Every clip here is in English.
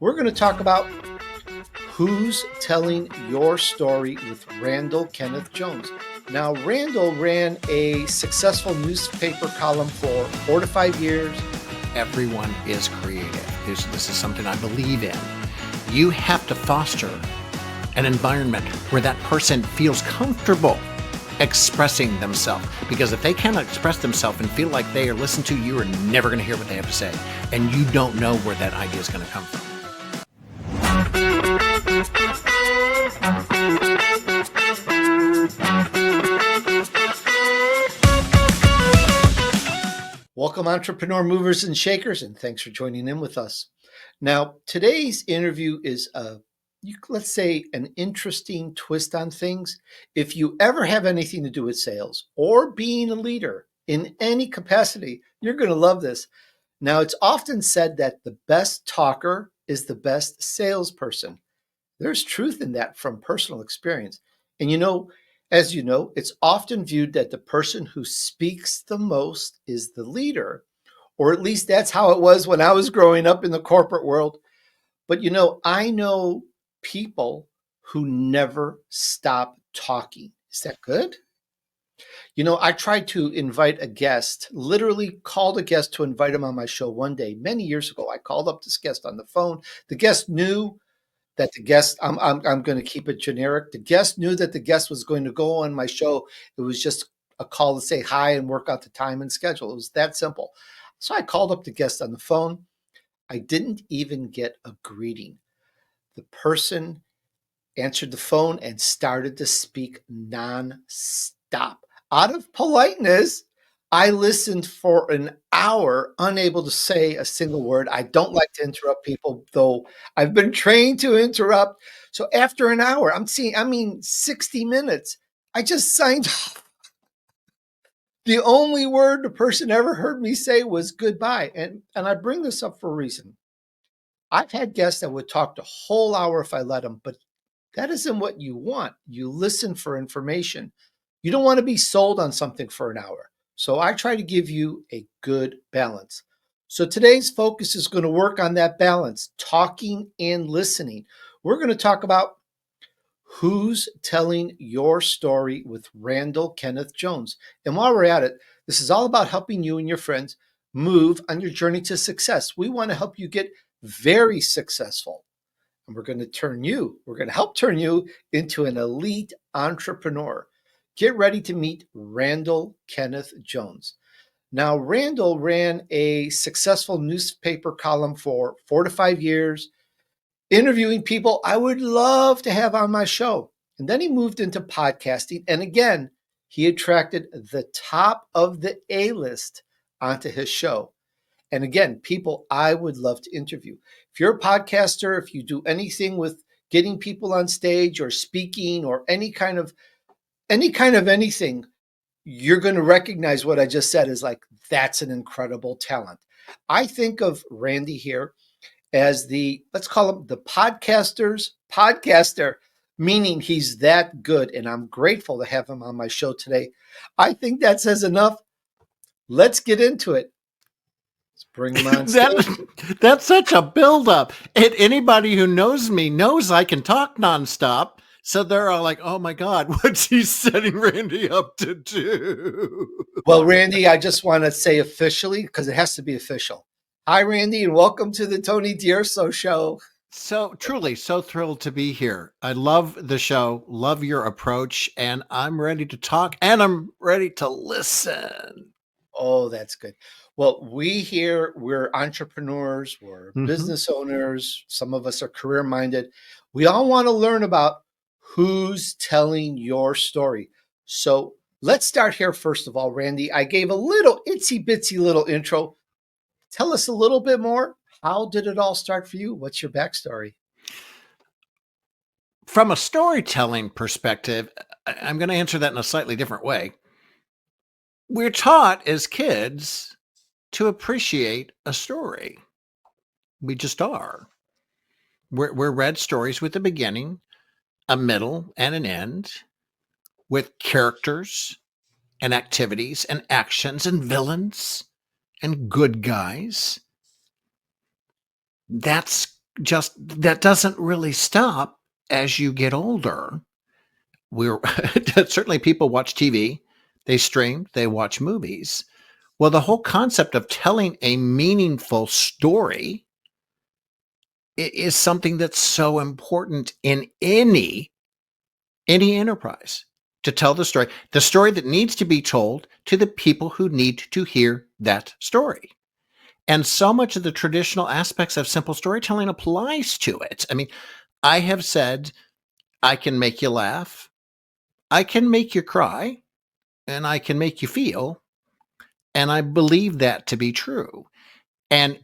We're going to talk about Who's Telling Your Story with Randall Kenneth Jones. Now, Randall ran a successful newspaper column for 4 to 5 years. Everyone is creative. This is something I believe in. You have to foster an environment where that person feels comfortable expressing themselves. Because if they cannot express themselves and feel like they are listened to, you are never going to hear what they have to say. And you don't know where that idea is going to come from. Welcome, entrepreneur movers and shakers, and thanks for joining in with us. Now, today's interview is let's say an interesting twist on things. If you ever have anything to do with sales or being a leader in any capacity, you're going to love this. Now, it's often said that the best talker is the best salesperson. There's truth in that from personal experience. And as you know, it's often viewed that the person who speaks the most is the leader, or at least that's how it was when I was growing up in the corporate world. But I know people who never stop talking. Is that good? I tried to invite a guest, literally called a guest to invite him on my show one day, many years ago. I called up this guest on the phone. The guest knew that I'm going to keep it generic. The guest knew that the guest was going to go on my show. It was just a call to say hi and work out the time and schedule. It was that simple. So I called up the guest on the phone. I didn't even get a greeting. The person answered the phone and started to speak nonstop. Out of politeness, I listened for an hour, unable to say a single word. I don't like to interrupt people, though I've been trained to interrupt. So after an hour, 60 minutes, I just signed off. The only word the person ever heard me say was goodbye. And I bring this up for a reason. I've had guests that would talk the whole hour if I let them, but that isn't what you want. You listen for information. You don't want to be sold on something for an hour. So I try to give you a good balance. So today's focus is going to work on that balance, talking and listening. We're going to talk about Who's Telling Your Story with Randall Kenneth Jones. And while we're at it, this is all about helping you and your friends move on your journey to success. We want to help you get very successful. And we're going to help turn you into an elite entrepreneur. Get ready to meet Randall Kenneth Jones. Now, Randall ran a successful newspaper column for 4 to 5 years, interviewing people I would love to have on my show. And then he moved into podcasting. And again, he attracted the top of the A-list onto his show. And again, people I would love to interview. If you're a podcaster, if you do anything with getting people on stage or speaking or any kind of anything, you're going to recognize what I just said is like, that's an incredible talent. I think of Randy here as let's call him the podcaster's podcaster, meaning he's that good. And I'm grateful to have him on my show today. I think that says enough. Let's get into it. Let's bring him on stage. That's such a buildup. And anybody who knows me knows I can talk nonstop. So they're all like, oh my God, what's he setting Randy up to do? Well, Randy, I just want to say officially, because it has to be official. Hi, Randy, and welcome to the Tony DUrso show. So truly, so thrilled to be here. I love the show, love your approach, and I'm ready to talk and I'm ready to listen. Oh, that's good. Well, we're entrepreneurs, we're business owners. Some of us are career-minded. We all want to learn about who's telling your story. So let's start here. First of all, Randy, I gave a little itsy bitsy little intro. Tell us a little bit more. How did it all start for you? What's your backstory? From a storytelling perspective, I'm going to answer that in a slightly different way. We're taught as kids to appreciate a story. We just are. We're read stories with a beginning, a middle, and an end, with characters and activities and actions and villains and good guys. That's just that doesn't really stop as you get older. We're certainly people watch TV, they stream, they watch movies. Well, the whole concept of telling a meaningful story is something that's so important in any enterprise, to tell the story that needs to be told to the people who need to hear that story. And so much of the traditional aspects of simple storytelling applies to it. I mean, I have said, I can make you laugh, I can make you cry, and I can make you feel. And I believe that to be true. And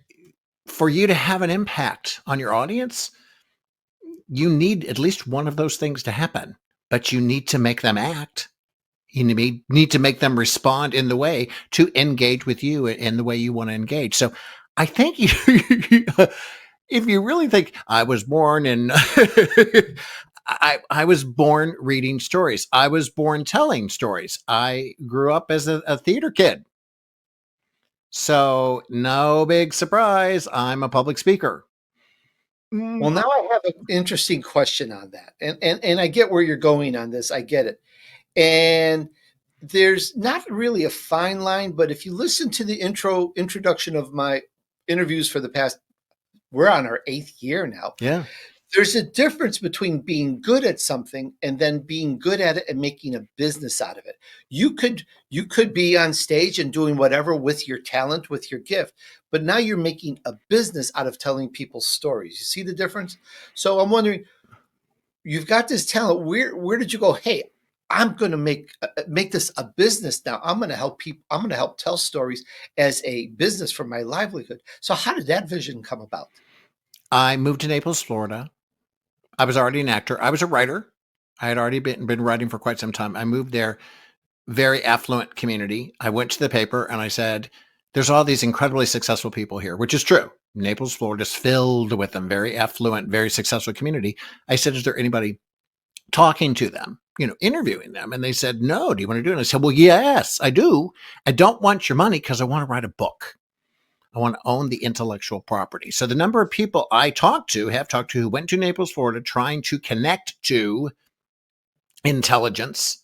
for you to have an impact on your audience, you need at least one of those things to happen, but you need to make them act. You need to make them respond in the way to engage with you in the way you want to engage. So I think if you really think I was born in, I was born reading stories. I was born telling stories. I grew up as a theater kid. So no big surprise, I'm a public speaker. Well, now I have an interesting question on that. And I get where you're going on this. I get it. And there's not really a fine line, but if you listen to the introduction of my interviews for the past, we're on our 8th year now. Yeah. There's a difference between being good at something and then being good at it and making a business out of it. You could be on stage and doing whatever with your talent, with your gift, but now you're making a business out of telling people stories. You see the difference? So I'm wondering, you've got this talent. Where did you go? Hey, I'm going to make this a business now. I'm going to help people. I'm going to help tell stories as a business for my livelihood. So how did that vision come about? I moved to Naples, Florida. I was already an actor. I was a writer. I had already been writing for quite some time. I moved there, very affluent community. I went to the paper and I said, there's all these incredibly successful people here, which is true. Naples, Florida is filled with them, very affluent, very successful community. I said, is there anybody talking to them, interviewing them? And they said, no, do you want to do it? And I said, well, yes, I do. I don't want your money because I want to write a book. I want to own the intellectual property. So the number of people I have talked to who went to Naples, Florida, trying to connect to intelligence,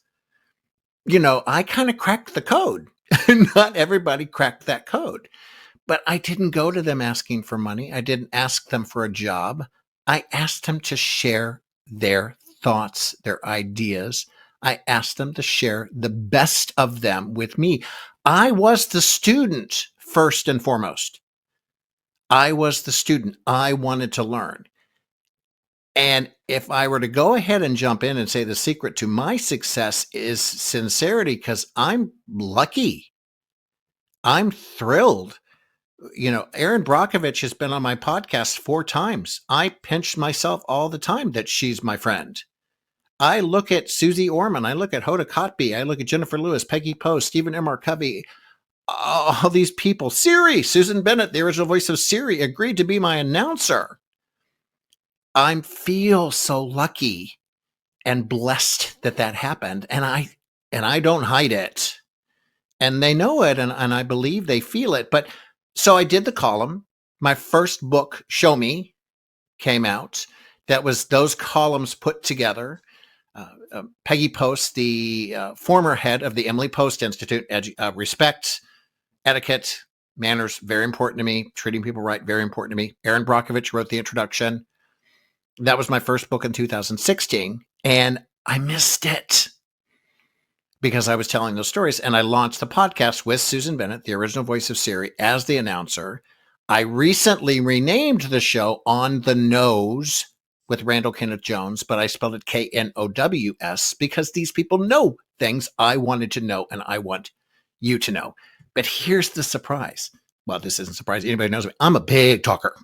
I kind of cracked the code. Not everybody cracked that code, but I didn't go to them asking for money. I didn't ask them for a job. I asked them to share their thoughts, their ideas. I asked them to share the best of them with me. I was the student first and foremost. I was the student. I wanted to learn. And if I were to go ahead and jump in and say the secret to my success is sincerity, because I'm lucky, I'm thrilled. Erin Brockovich has been on my podcast 4 times. I pinch myself all the time that she's my friend. I look at Suze Orman. I look at Hoda Kotb. I look at Jenifer Lewis, Peggy Post, Stephen M. R. Covey. All these people. Siri, Susan Bennett, the original voice of Siri, agreed to be my announcer. I feel so lucky and blessed that happened. And I don't hide it. And they know it, and I believe they feel it. But so I did the column. My first book, Show Me, came out. That was those columns put together. Peggy Post, the former head of the Emily Post Institute, respect, etiquette, manners, very important to me. Treating people right, very important to me. Erin Brockovich wrote the introduction. That was my first book in 2016, and I missed it because I was telling those stories. And I launched the podcast with Susan Bennett, the original voice of Siri, as the announcer. I recently renamed the show On the Nose with Randall Kenneth Jones, but I spelled it Knows because these people know things I wanted to know and I want you to know. But here's the surprise. Well, this isn't surprising. Anybody knows me. I'm a big talker.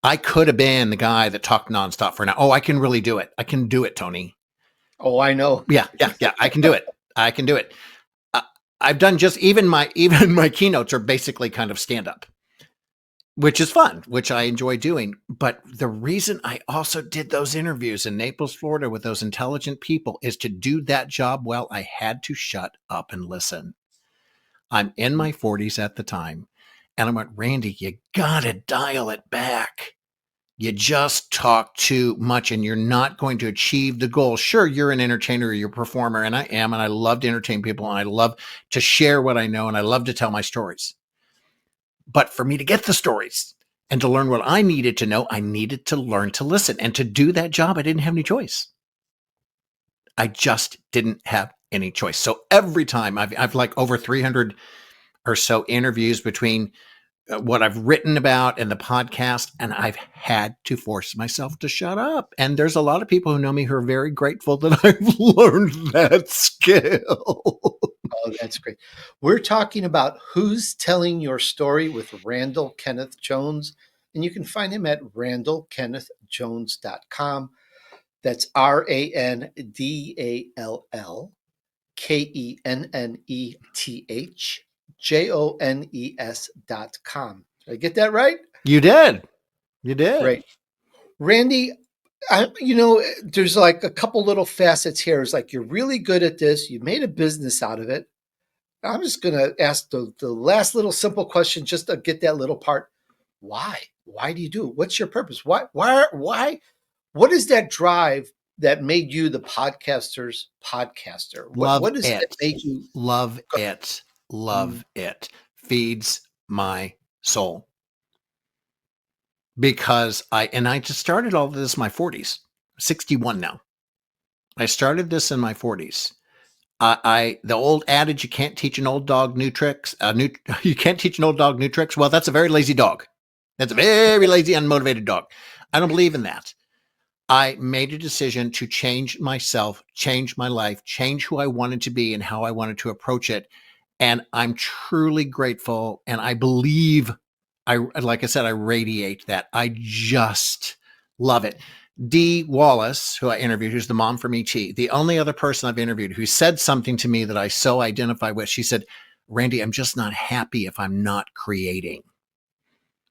I could have been the guy that talked nonstop for an hour. Oh, I can really do it. I can do it, Tony. Oh, I know. Yeah. I can do it. I can do it. I've done even my keynotes are basically kind of stand up, which is fun, which I enjoy doing. But the reason I also did those interviews in Naples, Florida with those intelligent people is to do that job well. I had to shut up and listen. I'm in my 40s at the time. And I went, Randy, you got to dial it back. You just talk too much and you're not going to achieve the goal. Sure, you're an entertainer, you're a performer, and I am, and I love to entertain people, and I love to share what I know, and I love to tell my stories. But for me to get the stories and to learn what I needed to know, I needed to learn to listen. And to do that job, I didn't have any choice. I just didn't have any choice. So every time I've like over 300 or so interviews between what I've written about and the podcast, and I've had to force myself to shut up. And there's a lot of people who know me who are very grateful that I've learned that skill. Oh, that's great. We're talking about Who's Telling Your Story with Randall Kenneth Jones, and you can find him at randallkennethjones.com. That's RandallKennethJones.com. Did I get that right? You did. You did. Great. Randy, there's like a couple little facets here. It's like you're really good at this. You made a business out of it. I'm just going to ask the last little simple question just to get that little part. Why? Why do you do it? What's your purpose? Why? What is that drive that made you the podcaster's podcaster? What is it that made you love it? Love it. Feeds my soul. Because I just started all of this in my 40s, 61 now. I started this in my 40s. The old adage, you can't teach an old dog new tricks. You can't teach an old dog new tricks. Well, that's a very lazy dog. That's a very lazy, unmotivated dog. I don't believe in that. I made a decision to change myself, change my life, change who I wanted to be and how I wanted to approach it. And I'm truly grateful. And I believe, like I said, I radiate that. I just love it. Dee Wallace, who I interviewed, who's the mom from E.T., the only other person I've interviewed who said something to me that I so identify with, she said, Randy, I'm just not happy if I'm not creating.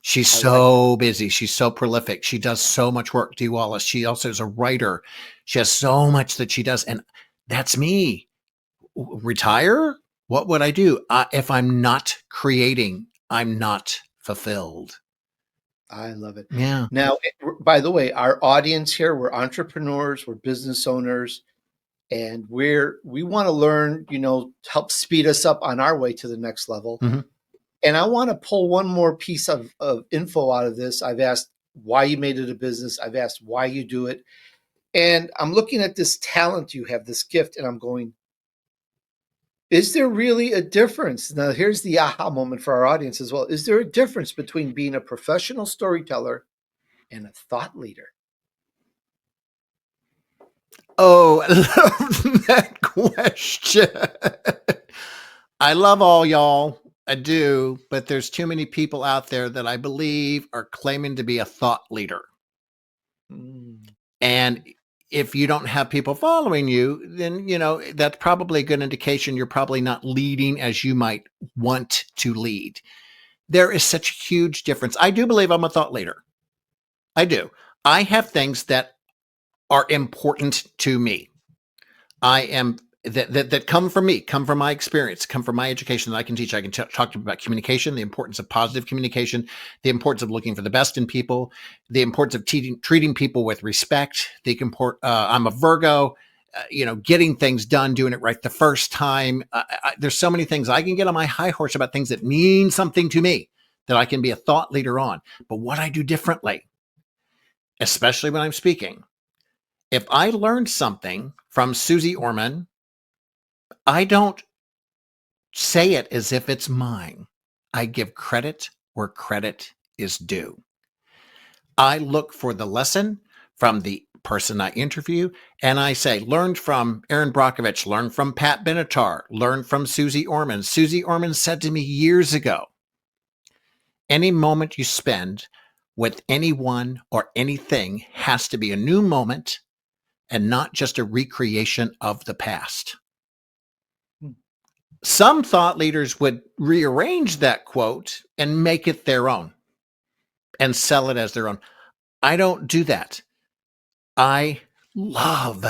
She's so busy. She's so prolific. She does so much work, Dee Wallace. She also is a writer. She has so much that she does. And that's me. Retire? What would I do? If I'm not creating, I'm not fulfilled. I love it. Yeah. Now, by the way, our audience here, we're entrepreneurs, we're business owners, and we want to learn, help speed us up on our way to the next level. Mm-hmm. And I want to pull one more piece of info out of this. I've asked why you made it a business. I've asked why you do it. And I'm looking at this talent you have, this gift, and I'm going, is there really a difference? Now, here's the aha moment for our audience as well. Is there a difference between being a professional storyteller and a thought leader? Oh, I love that question. I love all y'all. I do, but there's too many people out there that I believe are claiming to be a thought leader. And if you don't have people following you, then, that's probably a good indication you're probably not leading as you might want to lead. There is such a huge difference. I do believe I'm a thought leader. I do. I have things that are important to me. I am that come from me, come from my experience, come from my education that I can teach. I can talk to you about communication, the importance of positive communication, the importance of looking for the best in people, the importance of treating people with respect. I'm a Virgo, getting things done, doing it right the first time. There's so many things I can get on my high horse about things that mean something to me that I can be a thought leader on. But what I do differently, especially when I'm speaking, if I learned something from Suze Orman, I don't say it as if it's mine. I give credit where credit is due. I look for the lesson from the person I interview, and I say, learned from Erin Brockovich, learned from Pat Benatar, learned from Suze Orman. Suze Orman said to me years ago, any moment you spend with anyone or anything has to be a new moment and not just a recreation of the past. Some thought leaders would rearrange that quote and make it their own and sell it as their own. I don't do that. I love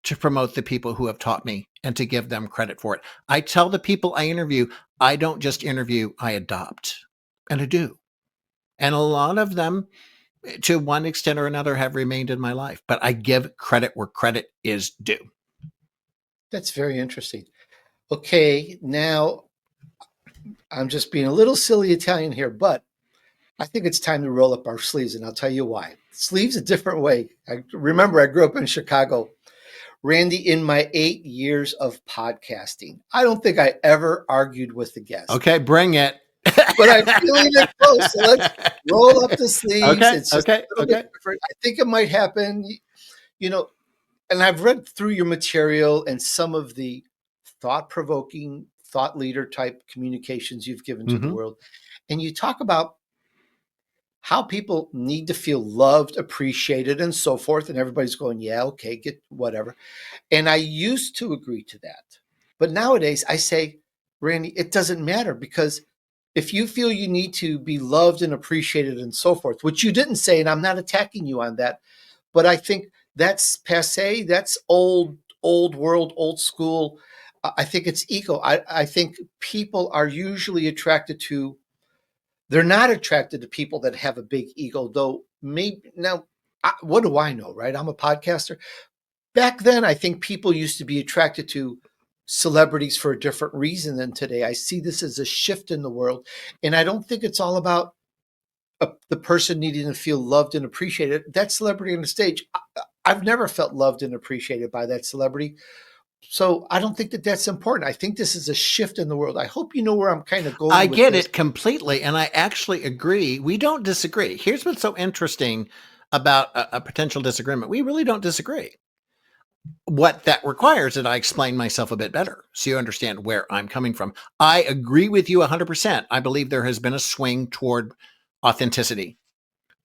to promote the people who have taught me and to give them credit for it. I tell the people I interview, I don't just interview, I adopt. And I do. And a lot of them to one extent or another, have remained in my life. But I give credit where credit is due. That's very interesting. Okay, now I'm just being a little silly Italian here, but I think it's time to roll up our sleeves, and I'll tell you why. Sleeves a different way. I remember I grew up in Chicago. Randy, in my 8 years of podcasting, I don't think I ever argued with the guest. Okay, bring it. But I'm feeling it close. So let's roll up the sleeves. Okay, It's just okay, a little okay. bit different. I think it might happen, and I've read through your material and some of the thought-provoking, thought leader type communications you've given to the world. And you talk about how people need to feel loved, appreciated, and so forth. And everybody's going, yeah, okay, get whatever. And I used to agree to that. But nowadays I say, Randy, it doesn't matter, because if you feel you need to be loved and appreciated and so forth, which you didn't say, and I'm not attacking you on that, but I think that's passe, that's old world, old school. I think it's ego. I think people are usually attracted to, they're not attracted to people that have a big ego, though. Maybe now, what do I know, right? I'm a podcaster. Back then, I think people used to be attracted to celebrities for a different reason than today. I see this as a shift in the world, and I don't think it's all about the person needing to feel loved and appreciated. That celebrity on the stage, I've never felt loved and appreciated by that celebrity. So I don't think that that's important. I think this is a shift in the world. I hope you know where I'm kind of going I with get this. it completely, and I actually agree. We don't disagree. Here's what's so interesting about a potential disagreement. We really don't disagree. What that requires that I explain myself a bit better so you understand where I'm coming from. I agree with you 100%. I believe there has been a swing toward authenticity.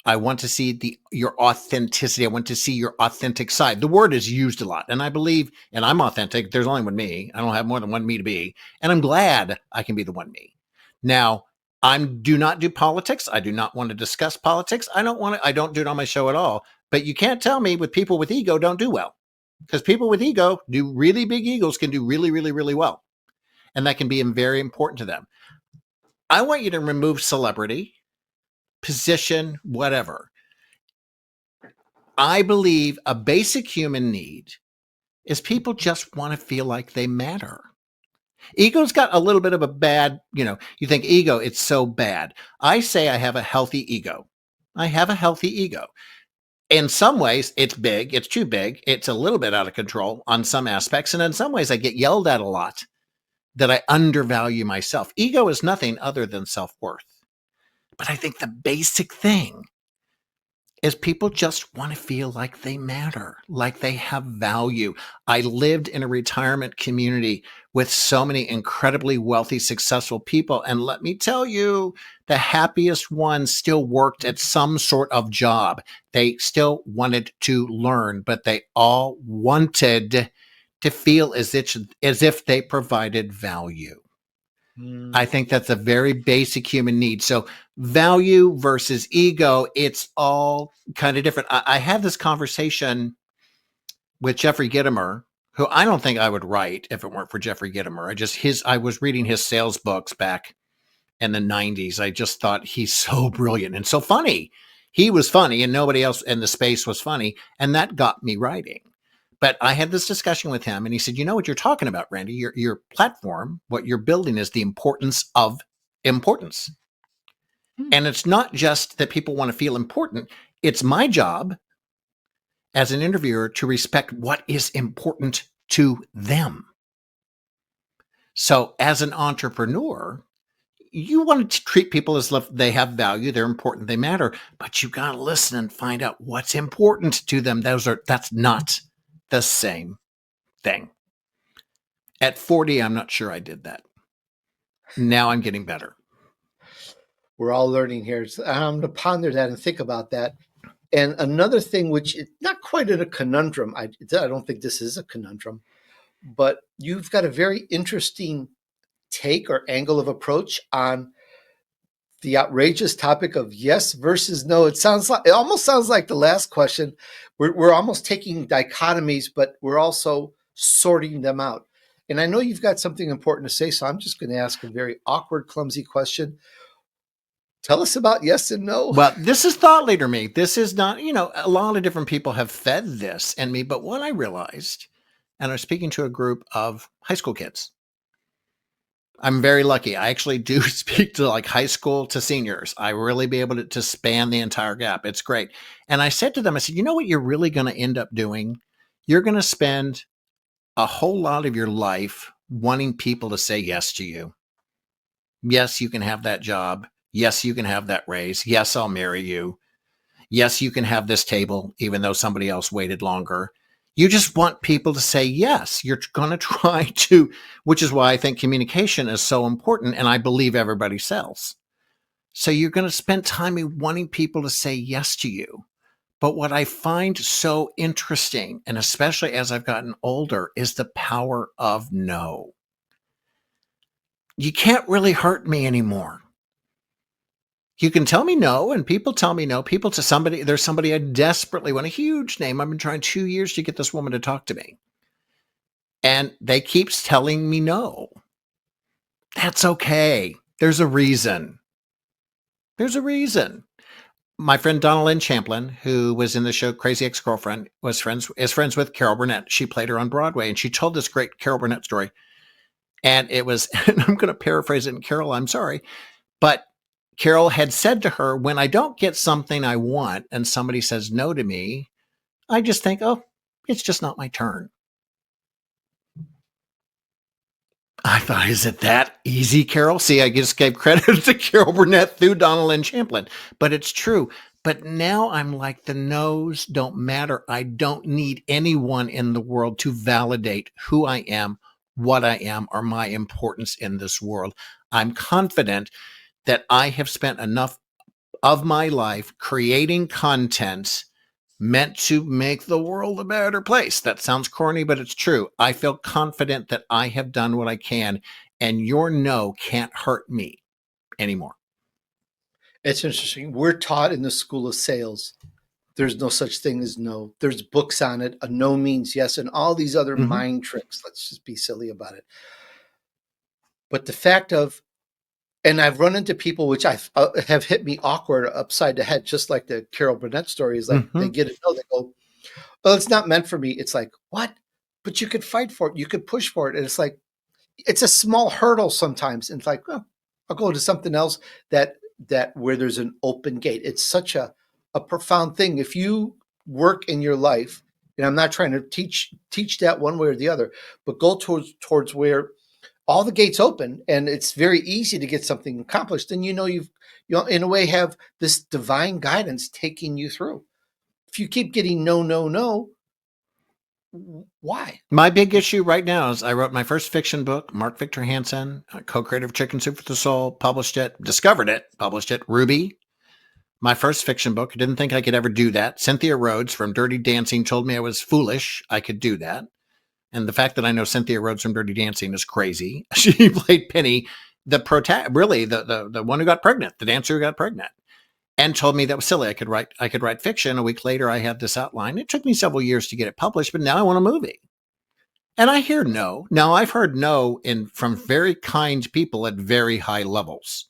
I want to see your authenticity. I want to see your authentic side. The word is used a lot, and I believe, and I'm authentic. There's only one me. I don't have more than one me to be, and I'm glad I can be the one me. Now, I do not do politics. I do not want to discuss politics. I don't do it on my show at all. But you can't tell me with people with ego don't do well, because people with ego do really big egos can do really, really, really well, and that can be very important to them. I want you to remove celebrity, position, whatever. I believe a basic human need is people just want to feel like they matter. Ego's got a little bit of a bad, you think ego, it's so bad. I say I have a healthy ego. I have a healthy ego. In some ways, it's big. It's too big. It's a little bit out of control on some aspects. And in some ways, I get yelled at a lot that I undervalue myself. Ego is nothing other than self-worth. But I think the basic thing is people just want to feel like they matter, like they have value. I lived in a retirement community with so many incredibly wealthy, successful people. And let me tell you, the happiest ones still worked at some sort of job. They still wanted to learn, but they all wanted to feel as if they provided value. I think that's a very basic human need. So value versus ego, it's all kind of different. I had this conversation with Jerey Gitomer, who I don't think I would write if it weren't for Jerey Gitomer. I was reading his sales books back in the 90s. I just thought he's so brilliant and so funny. He was funny and nobody else in the space was funny. And that got me writing. But I had this discussion with him and he said, you know what you're talking about, Randy? Your platform, what you're building is the importance of importance. And it's not just that people want to feel important. It's my job as an interviewer to respect what is important to them. So as an entrepreneur, you want to treat people as if they have value, they're important, they matter, but you got to listen and find out what's important to them. That's not the same thing. At 40, I'm not sure I did that. Now I'm getting better. We're all learning here. So I'm going to ponder that and think about that. And another thing, which is not quite a conundrum, I don't think this is a conundrum, but you've got a very interesting take or angle of approach on the outrageous topic of yes versus no. It almost sounds like the last question. We're almost taking dichotomies, but we're also sorting them out. And I know you've got something important to say, so I'm just going to ask a very awkward, clumsy question. Tell us about yes and no. Well, this is thought leader me. This is not, a lot of different people have fed this in me. But what I realized, and I was speaking to a group of high school kids. I'm very lucky. I actually do speak to like high school to seniors. I really be able to span the entire gap. It's great. And I said to them, I said, you know what you're really going to end up doing? You're going to spend a whole lot of your life wanting people to say yes to you. Yes, you can have that job. Yes, you can have that raise. Yes, I'll marry you. Yes, you can have this table, even though somebody else waited longer. You just want people to say yes. You're going to try to, which is why I think communication is so important. And I believe everybody sells. So you're going to spend time wanting people to say yes to you. But what I find so interesting, and especially as I've gotten older, is the power of no. You can't really hurt me anymore. You can tell me no, and people tell me no. There's somebody I desperately want, a huge name. I've been trying 2 years to get this woman to talk to me. And they keeps telling me no. That's okay. There's a reason. There's a reason. My friend Donna Lynn Champlin, who was in the show Crazy Ex-Girlfriend, is friends with Carol Burnett. She played her on Broadway, and she told this great Carol Burnett story. And it was, and I'm going to paraphrase it, and Carol, I'm sorry, but Carol had said to her, when I don't get something I want and somebody says no to me, I just think, oh, it's just not my turn. I thought, is it that easy, Carol? See, I just gave credit to Carol Burnett through Donna Lynn Champlin, but it's true. But now I'm like, the no's don't matter. I don't need anyone in the world to validate who I am, what I am, or my importance in this world. I'm confident that I have spent enough of my life creating content meant to make the world a better place. That sounds corny, but it's true. I feel confident that I have done what I can, and your no can't hurt me anymore. It's interesting. We're taught in the school of sales there's no such thing as no. There's books on it. A no means yes, and all these other mind tricks. Let's just be silly about it. But the fact of, and I've run into people which I have hit me awkward upside the head, just like the Carol Burnett story is like they get it. No, they go, well, it's not meant for me. It's like, what? But you could fight for it. You could push for it. And it's like, it's a small hurdle sometimes. And it's like, well, I'll go to something else that where there's an open gate. It's such a profound thing. If you work in your life, and I'm not trying to teach that one way or the other, but go towards where all the gates open and it's very easy to get something accomplished, then you in a way have this divine guidance taking you through. If you keep getting no, why? My big issue right now is I wrote my first fiction book, Mark Victor Hansen, co-creator of Chicken Soup for the Soul, published it, published it, Ruby. My first fiction book. I didn't think I could ever do that. Cynthia Rhodes from Dirty Dancing told me I was foolish. I could do that. And the fact that I know Cynthia Rhodes from Dirty Dancing is crazy. She played Penny, the one who got pregnant, the dancer who got pregnant, and told me that was silly. I could write fiction. A week later, I had this outline. It took me several years to get it published, but now I want a movie. And I hear no. Now I've heard no from very kind people at very high levels.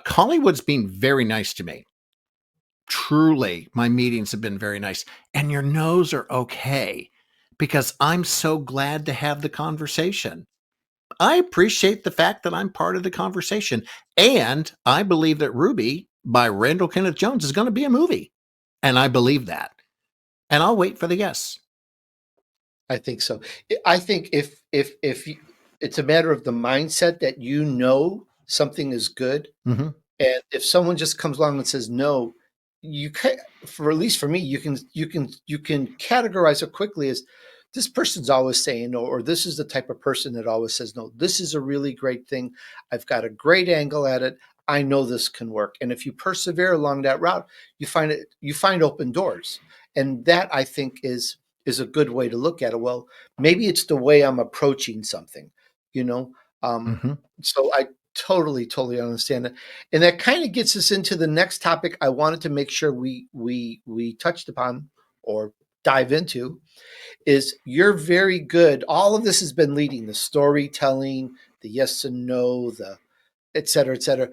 Hollywood's been very nice to me. Truly, my meetings have been very nice. And your no's are okay because I'm so glad to have the conversation. I appreciate the fact that I'm part of the conversation. And I believe that Ruby by Randall Kenneth Jones is going to be a movie. And I believe that. And I'll wait for the yes. I think so. I think if it's a matter of the mindset that something is good, and if someone just comes along and says no, you can, for at least for me, you can categorize it quickly as this person's always saying no, or this is the type of person that always says no. This is a really great thing. I've got a great angle at it. I know this can work. And if you persevere along that route, you find open doors. And that I think is a good way to look at it. Well, maybe it's the way I'm approaching something, So I totally understand it. And that kind of gets us into the next topic I wanted to make sure we touched upon or dive into is you're very good. All of this has been leading the storytelling, the yes and no, the et cetera, et cetera.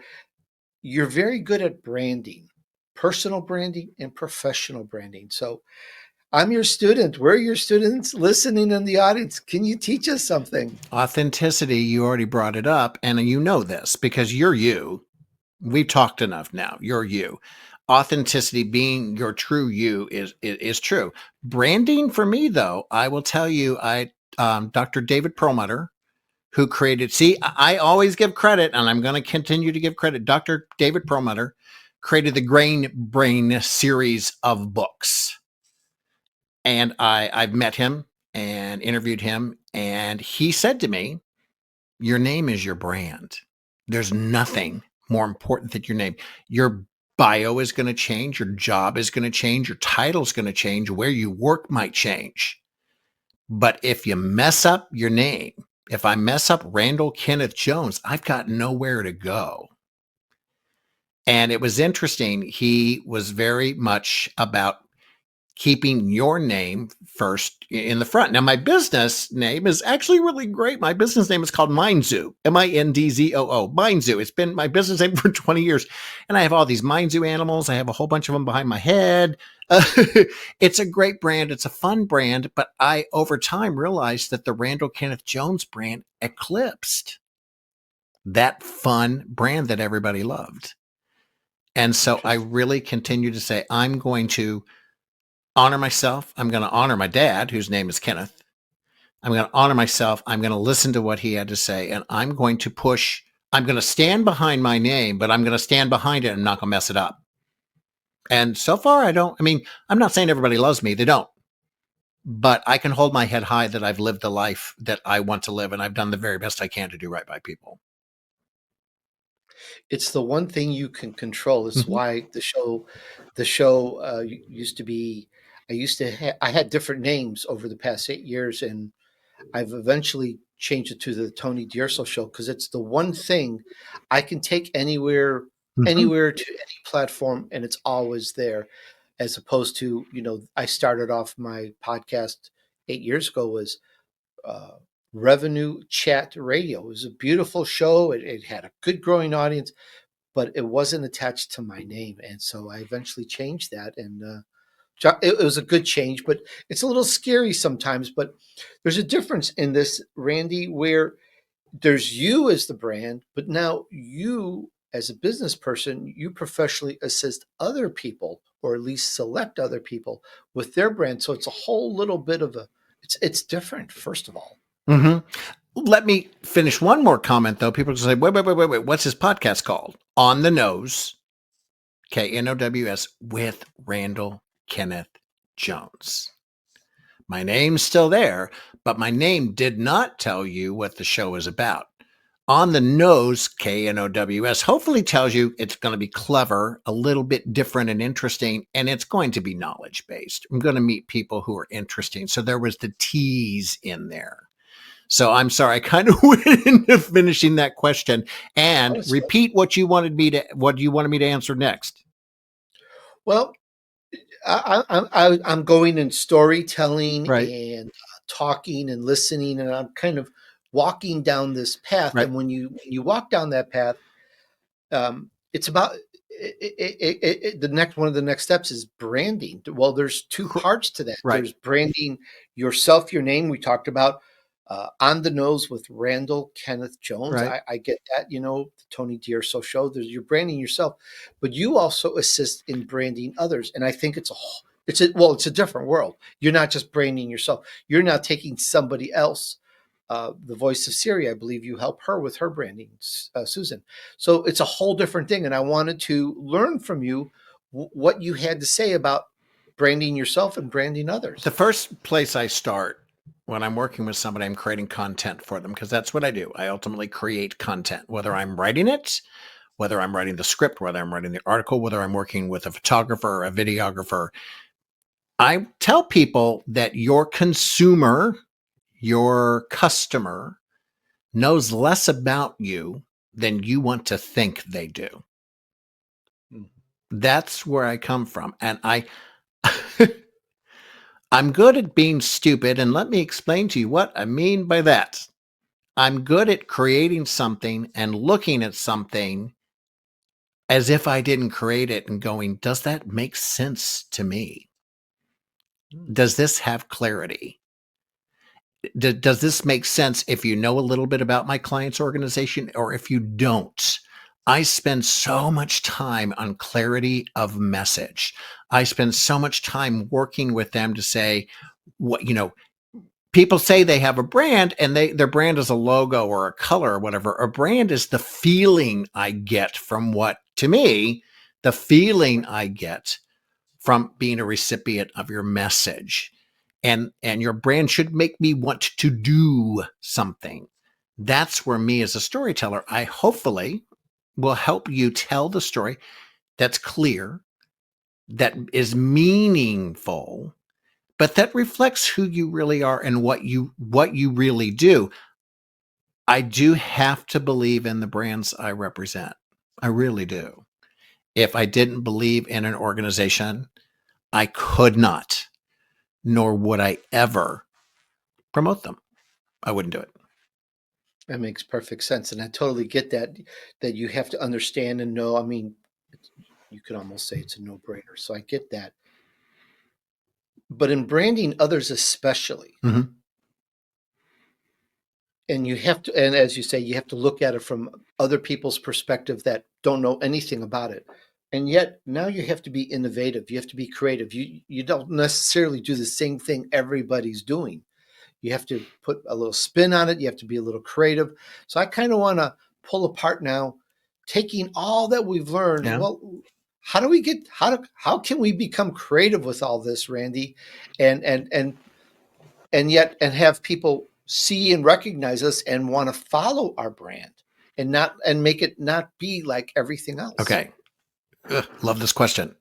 you're very good at branding, personal branding and professional branding. So I'm your student. We're your students listening in the audience. Can you teach us something? Authenticity, you already brought it up, and you know this because you're you. We've talked enough now. You're you. Authenticity, being your true you, is true. Branding for me, though, I will tell you, Dr. David Perlmutter, who created. See, I always give credit, and I'm going to continue to give credit. Dr. David Perlmutter created the Grain Brain series of books, and I've met him and interviewed him, and he said to me, "Your name is your brand. There's nothing more important than your name. Your bio is going to change. Your job is going to change. Your title is going to change. Where you work might change. But if you mess up your name, if I mess up Randall Kenneth Jones, I've got nowhere to go." And it was interesting. He was very much about keeping your name first in the front. Now, my business name is actually really great. My business name is called MindZoo, MINDZOO, MindZoo. It's been my business name for 20 years. And I have all these MindZoo animals. I have a whole bunch of them behind my head. It's a great brand. It's a fun brand. But I, over time, realized that the Randall Kenneth Jones brand eclipsed that fun brand that everybody loved. And so I really continue to say, I'm going to honor myself. I'm going to honor my dad, whose name is Kenneth. I'm going to honor myself. I'm going to listen to what he had to say. And I'm going to push. I'm going to stand behind my name, but I'm going to stand behind it and not going to mess it up. And so far, I'm not saying everybody loves me. They don't. But I can hold my head high that I've lived the life that I want to live. And I've done the very best I can to do right by people. It's the one thing you can control. It's why the show used to be. I had different names over the past 8 years, and I've eventually changed it to the Tony DUrso show because it's the one thing I can take anywhere, anywhere to any platform, and it's always there. As opposed to, I started off my podcast 8 years ago was uh, Revenue Chat Radio. It was a beautiful show. It had a good growing audience, but it wasn't attached to my name, and so I eventually changed that. And it was a good change, but it's a little scary sometimes. But there's a difference in this, Randy, where there's you as the brand, but now you as a business person, you professionally assist other people, or at least select other people with their brand. So it's a whole little bit of it's different, first of all. Mm-hmm. Let me finish one more comment, though. People say, wait. What's his podcast called? On the Nose, KNOWS, with Randall Kenneth Jones. My name's still there, but my name did not tell you what the show is about. On the Nose, KNOWS, hopefully tells you it's going to be clever, a little bit different and interesting, and it's going to be knowledge-based. I'm going to meet people who are interesting. So there was the tease in there. So I'm sorry, I kind of went into finishing that question and repeat what you wanted me to answer next. Well, I'm going in storytelling Right. and talking and listening, and I'm kind of walking down this path. Right. And when you walk down that path, it's about one of the next steps is branding. Well, there's two parts to that. Right. There's branding yourself, your name. We talked about On the Nose with Randall Kenneth Jones. Right. I get that, the Tony DUrso show. You're branding yourself, but you also assist in branding others. And I think it's a different world. You're not just branding yourself. You're now taking somebody else. The voice of Siri, I believe you help her with her branding, Susan. So it's a whole different thing. And I wanted to learn from you what you had to say about branding yourself and branding others. The first place I start when I'm working with somebody, I'm creating content for them because that's what I do. I ultimately create content, whether I'm writing it, whether I'm writing the script, whether I'm writing the article, whether I'm working with a photographer or a videographer. I tell people that your consumer, your customer, knows less about you than you want to think they do. That's where I come from. And I'm good at being stupid. And let me explain to you what I mean by that. I'm good at creating something and looking at something as if I didn't create it and going, does that make sense to me? Does this have clarity? Does this make sense if you know a little bit about my client's organization or if you don't? I spend so much time on clarity of message. I spend so much time working with them to say, what, people say they have a brand and their brand is a logo or a color or whatever. A brand is the feeling I get from the feeling I get from being a recipient of your message. And your brand should make me want to do something. That's where me as a storyteller, I hopefully will help you tell the story that's clear, that is meaningful, but that reflects who you really are and what you really do. I do have to believe in the brands I represent. I really do. If I didn't believe in an organization, I could not, nor would I ever promote them. I wouldn't do it. That makes perfect sense. And I totally get that you have to understand and know. I mean, you could almost say it's a no-brainer. So I get that. But in branding others especially, Mm-hmm. and you have to, and as you say, you have to look at it from other people's perspective that don't know anything about it. And yet now you have to be innovative. You have to be creative. You don't necessarily do the same thing everybody's doing. You have to put a little spin on it. You have to be a little creative. So I kind of want to pull apart now, taking all that we've learned. Yeah. Well, how can we become creative with all this, Randy, and yet have people see and recognize us and want to follow our brand and make it not be like everything else. Okay. Love this question.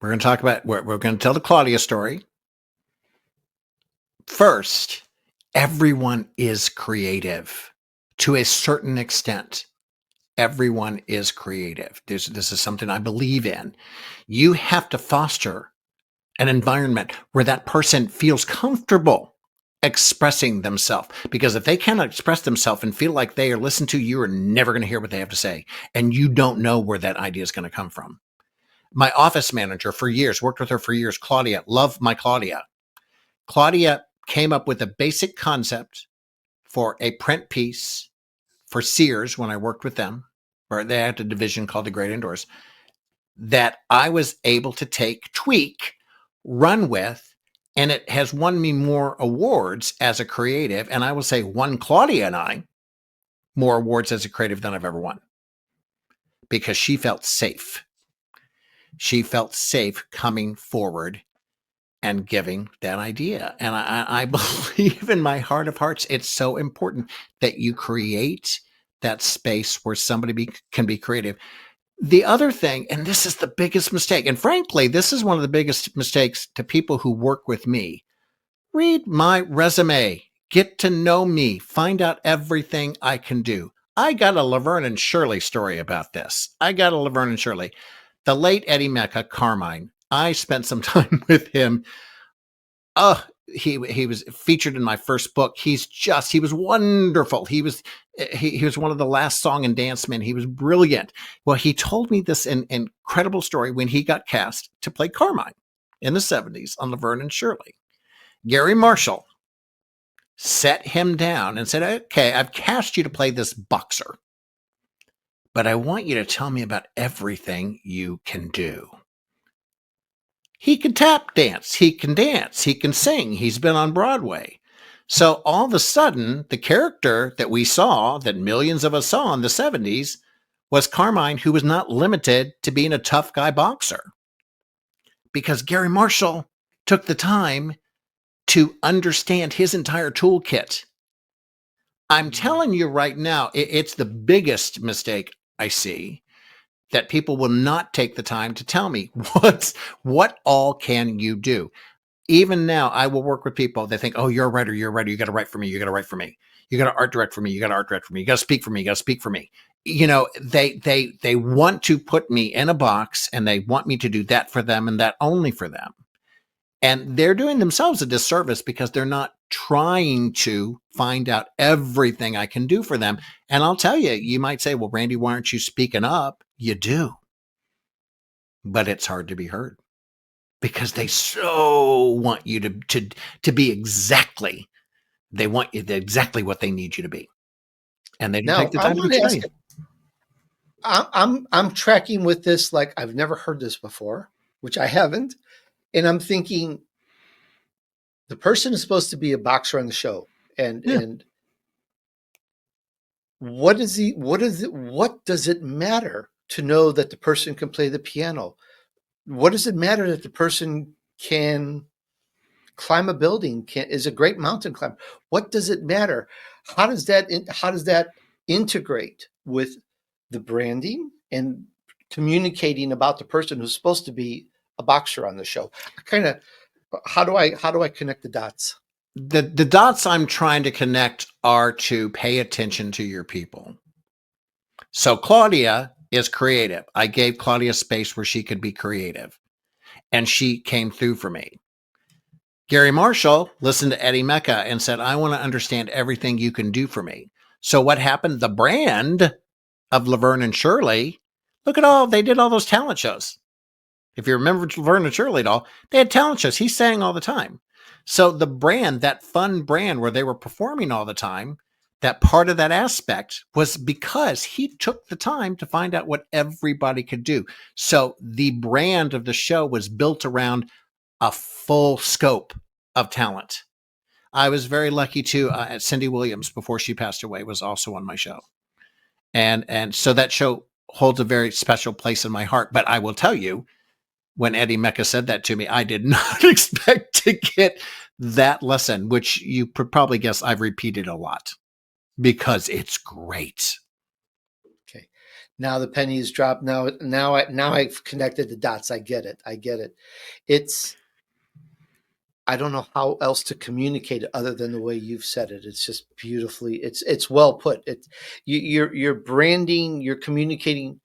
We're going to talk about, we're going to tell the Claudia story. First, everyone is creative to a certain extent. Everyone is creative. This is something I believe in. You have to foster an environment where that person feels comfortable expressing themselves. Because if they cannot express themselves and feel like they are listened to, you are never going to hear what they have to say. And you don't know where that idea is going to come from. My office manager for years, worked with her for years, Claudia, love my Claudia. Claudia came up with a basic concept for a print piece for Sears when I worked with them, or they had a division called the Great Indoors, that I was able to tweak, run with, and it has won me more awards as a creative. And I will say won Claudia and I more awards as a creative than I've ever won, because she felt safe. She felt safe coming forward and giving that idea. And I believe in my heart of hearts, it's so important that you create that space where somebody can be creative. The other thing, and this is the biggest mistake, and frankly, this is one of the biggest mistakes to people who work with me. Read my resume, get to know me, find out everything I can do. I got a Laverne and Shirley story about this. The late Eddie Mecca, Carmine, I spent some time with him. He was featured in my first book. He was wonderful. He was one of the last song and dance men. He was brilliant. Well, he told me this incredible story when he got cast to play Carmine in the 70s on Laverne and Shirley. Gary Marshall set him down and said, okay, I've cast you to play this boxer, but I want you to tell me about everything you can do. He can tap dance, he can sing, he's been on Broadway. So all of a sudden, the character that we saw, that millions of us saw in the 70s, was Carmine, who was not limited to being a tough guy boxer. Because Gary Marshall took the time to understand his entire toolkit. I'm telling you right now, it's the biggest mistake I see, that people will not take the time to tell me what all can you do. Even now, I will work with people that think, oh, you're a writer. You got to write for me. You got to art direct for me. You got to speak for me. They want to put me in a box and they want me to do that for them and that only for them. And they're doing themselves a disservice because they're not trying to find out everything I can do for them. And I'll tell you, you might say, well, Randy, why aren't you speaking up? You do. but it's hard to be heard because they so want you to be exactly. They want you exactly what they need you to be, and they don't take Now, the I time to want to ask explain. you, I'm tracking with this like I've never heard this before, which I haven't. And I'm thinking the person is supposed to be a boxer on the show. And Yeah. and what is he what is it what does it matter to know that the person can play the piano? What does it matter that the person can climb a building, can is a great mountain climber? What does it matter? How does that integrate with the branding and communicating about the person who's supposed to be a boxer on the show? Kind of how do I connect the dots? The dots I'm trying to connect are to pay attention to your people. So Claudia is creative. I gave Claudia space where she could be creative, and she came through for me. Gary Marshall listened to Eddie Mecca and said, I want to understand everything you can do for me. So what happened? The brand of Laverne and Shirley, look at they did all those talent shows. If you remember Laverne and Shirley at all, they had talent shows. He sang all the time. So the brand, that fun brand where they were performing all the time, that part of that aspect was because he took the time to find out what everybody could do. So the brand of the show was built around a full scope of talent. I was very lucky too. Cindy Williams, before she passed away, was also on my show, and so that show holds a very special place in my heart. But I will tell you, when Eddie Mecca said that to me, I did not expect to get that lesson, which you could probably guess I've repeated a lot because it's great. Okay. Now the penny is dropped. Now I've connected the dots. I get it. It's I don't know how else to communicate it other than the way you've said it. It's just beautifully. It's well put. You're branding. You're communicating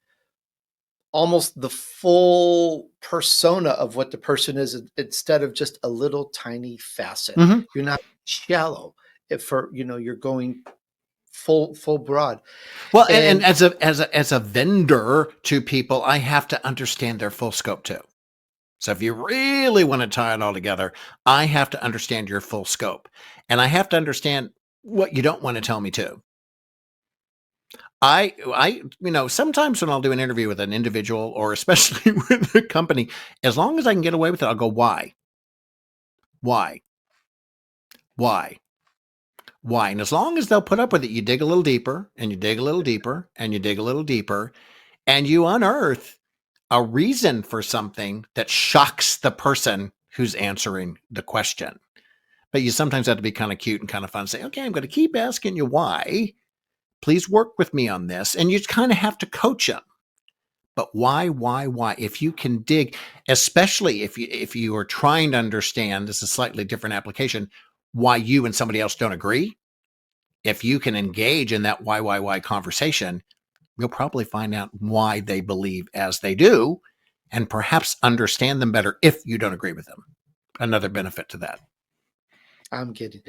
almost the full persona of what the person is instead of just a little tiny facet. Mm-hmm. You're not shallow. If for you're going full broad. Well, and And as a vendor to people, I have to understand their full scope too. So if you really want to tie it all together, I have to understand your full scope, and I have to understand what you don't want to tell me too. Sometimes when I'll do an interview with an individual or especially with a company, as long as I can get away with it, I'll go, why? Why? Why? Why? And as long as they'll put up with it, you dig a little deeper and you dig a little deeper and you dig a little deeper and you unearth a reason for something that shocks the person who's answering the question. But you sometimes have to be kind of cute and kind of fun and say, okay, I'm going to keep asking you why. Please work with me on this. And you kind of have to coach them. But why? If you can dig, especially if you are trying to understand, this is a slightly different application, why you and somebody else don't agree. If you can engage in that why conversation, you'll probably find out why they believe as they do, and perhaps understand them better if you don't agree with them. Another benefit to that. I'm getting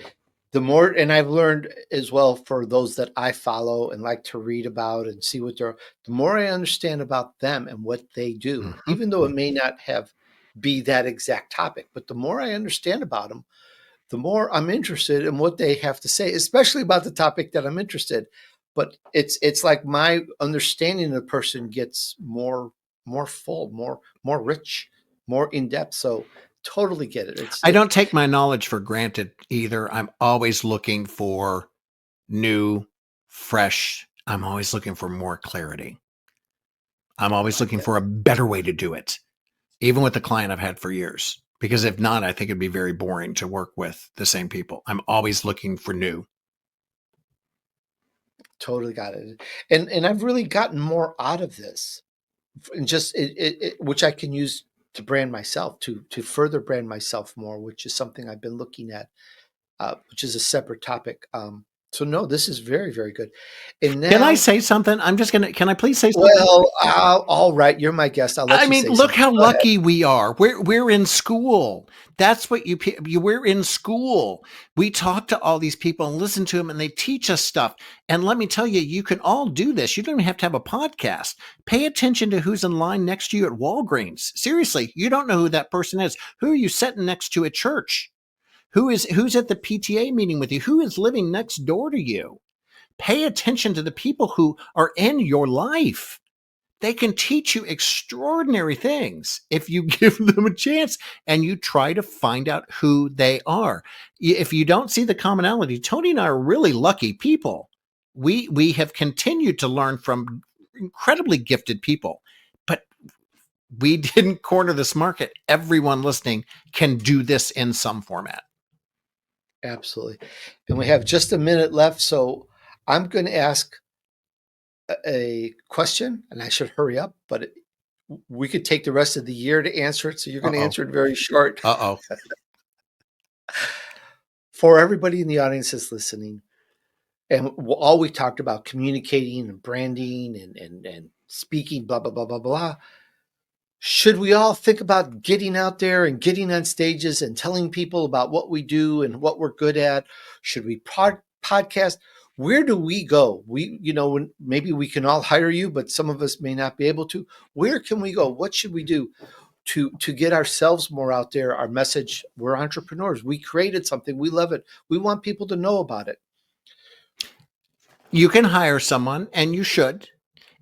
the more, and I've learned as well for those that I follow and like to read about and see what they're, the more I understand about them and what they do, Mm-hmm. even though it may not have be that exact topic, but the more I understand about them, the more I'm interested in what they have to say, especially about the topic that I'm interested. But it's like my understanding of the person gets more full, more rich, more in depth. So totally get it. I don't take my knowledge for granted either. I'm always looking for new, fresh. I'm always looking for more clarity. I'm always looking for a better way to do it, even with the client I've had for years. Because if not, I think it'd be very boring to work with the same people. I'm always looking for new. Totally got it. And I've really gotten more out of this, and just which I can use to brand myself, to further brand myself more, which is something I've been looking at, which is a separate topic. So no, this is very, very good. And Can I now, say something? Can I please say something? well, all right, you're my guest. I'll let I you mean, say look something. how Go ahead. lucky we are. We're in school. That's what we're in school. We talk to all these people and listen to them, and they teach us stuff. And let me tell you, you can all do this. You don't even have to have a podcast. Pay attention to who's in line next to you at Walgreens. Seriously, you don't know who that person is. Who are you sitting next to at church? Who's at the PTA meeting with you? Who is living next door to you? Pay attention to the people who are in your life. They can teach you extraordinary things if you give them a chance and you try to find out who they are. If you don't see the commonality, Tony and I are really lucky people. We have continued to learn from incredibly gifted people, but we didn't corner this market. Everyone listening can do this in some format. Absolutely. And we have just a minute left, so I'm going to ask a question, and I should hurry up, but we could take the rest of the year to answer it. So you're going to Uh-oh. answer it very short. Uh-oh. For everybody in the audience that's listening, and all we talked about communicating and branding and speaking, blah, blah, blah, blah, blah. Should we all think about getting out there and getting on stages and telling people about what we do and what we're good at? Should we podcast? Where do we go? Maybe we can all hire you, but some of us may not be able to. Where can we go? What should we do to get ourselves more out there? Our message: we're entrepreneurs. We created something. We love it. We want people to know about it. You can hire someone, and you should.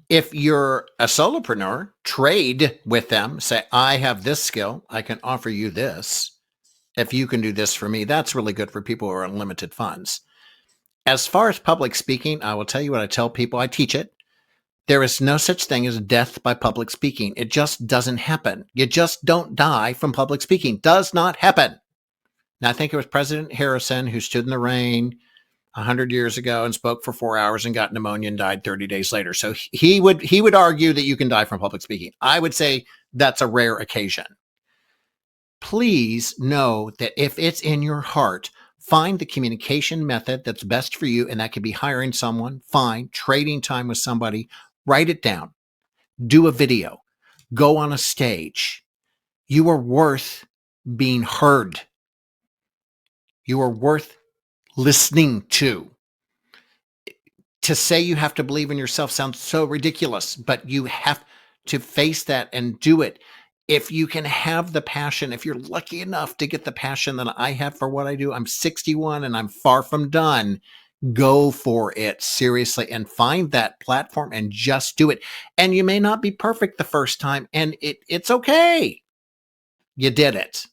If you're a solopreneur, trade with them. Say, I have this skill. I can offer you this. If you can do this for me, that's really good for people who are unlimited funds. As far as public speaking, I will tell you what I tell people. I teach it. There is no such thing as death by public speaking. It just doesn't happen. You just don't die from public speaking. Does not happen. Now, I think it was President Harrison who stood in the rain 100 years ago and spoke for 4 hours and got pneumonia and died 30 days later. So he would argue that you can die from public speaking. I would say that's a rare occasion. Please know that if it's in your heart, find the communication method that's best for you. And that could be hiring someone, fine, trading time with somebody, write it down, do a video, go on a stage. You are worth being heard. You are worth listening to. To say you have to believe in yourself sounds so ridiculous, but you have to face that and do it. If you can have the passion, if you're lucky enough to get the passion that I have for what I do, I'm 61 and I'm far from done. Go for it seriously and find that platform and just do it. And you may not be perfect the first time, and it's okay. You did it.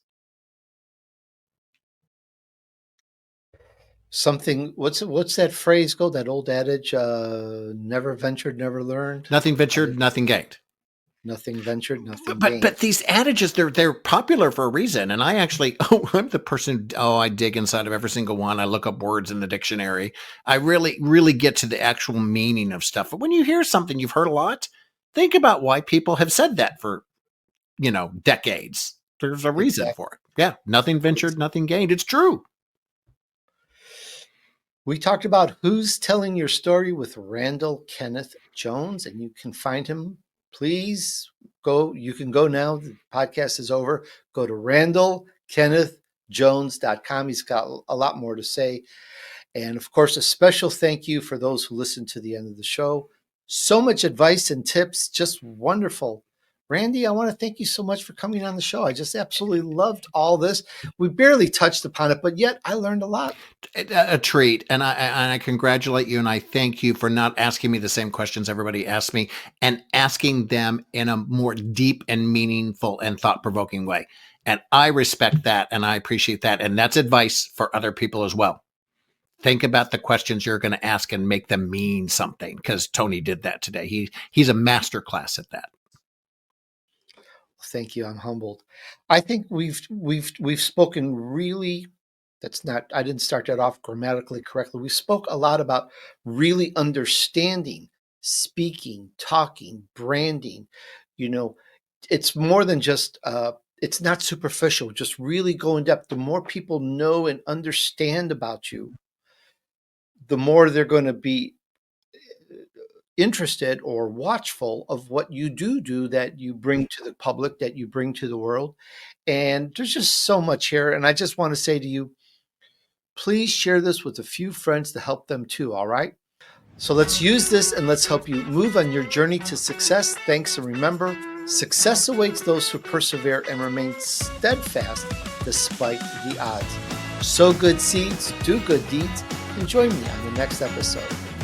Something. What's that phrase go? That old adage: "Never ventured, never learned." Nothing How did ventured, nothing gained. nothing ventured, nothing But gained? these adages, they're popular for a reason. And I actually, I'm the person, I dig inside of every single one. I look up words in the dictionary. I really get to the actual meaning of stuff. But when you hear something you've heard a lot, think about why people have said that for, decades. There's a reason Exactly. for it. Yeah. Nothing ventured, nothing gained. It's true. We talked about Who's Telling Your Story with Randall Kenneth Jones, and you can find him. Please go. You can go now. The podcast is over. Go to randallkennethjones.com. He's got a lot more to say. And of course, a special thank you for those who listened to the end of the show. So much advice and tips, just wonderful. Randy, I want to thank you so much for coming on the show. I just absolutely loved all this. We barely touched upon it, but yet I learned a lot. A treat, and I congratulate you, and I thank you for not asking me the same questions everybody asks me, and asking them in a more deep and meaningful and thought-provoking way. And I respect that, and I appreciate that, and that's advice for other people as well. Think about the questions you're going to ask and make them mean something, because Tony did that today. He's a master class at that. Thank you. I'm humbled. I think we've spoken really. That's not. I didn't start that off grammatically correctly. We spoke a lot about really understanding, speaking, talking, branding. You know, it's more than just. It's not superficial. Just really go in depth. The more people know and understand about you, the more they're going to be interested or watchful of what you do that you bring to the public, that you bring to the world. And there's just so much here. And I just want to say to you, please share this with a few friends to help them too, all right? So let's use this and let's help you move on your journey to success. Thanks, and remember, success awaits those who persevere and remain steadfast despite the odds. Sow good seeds, do good deeds, and join me on the next episode.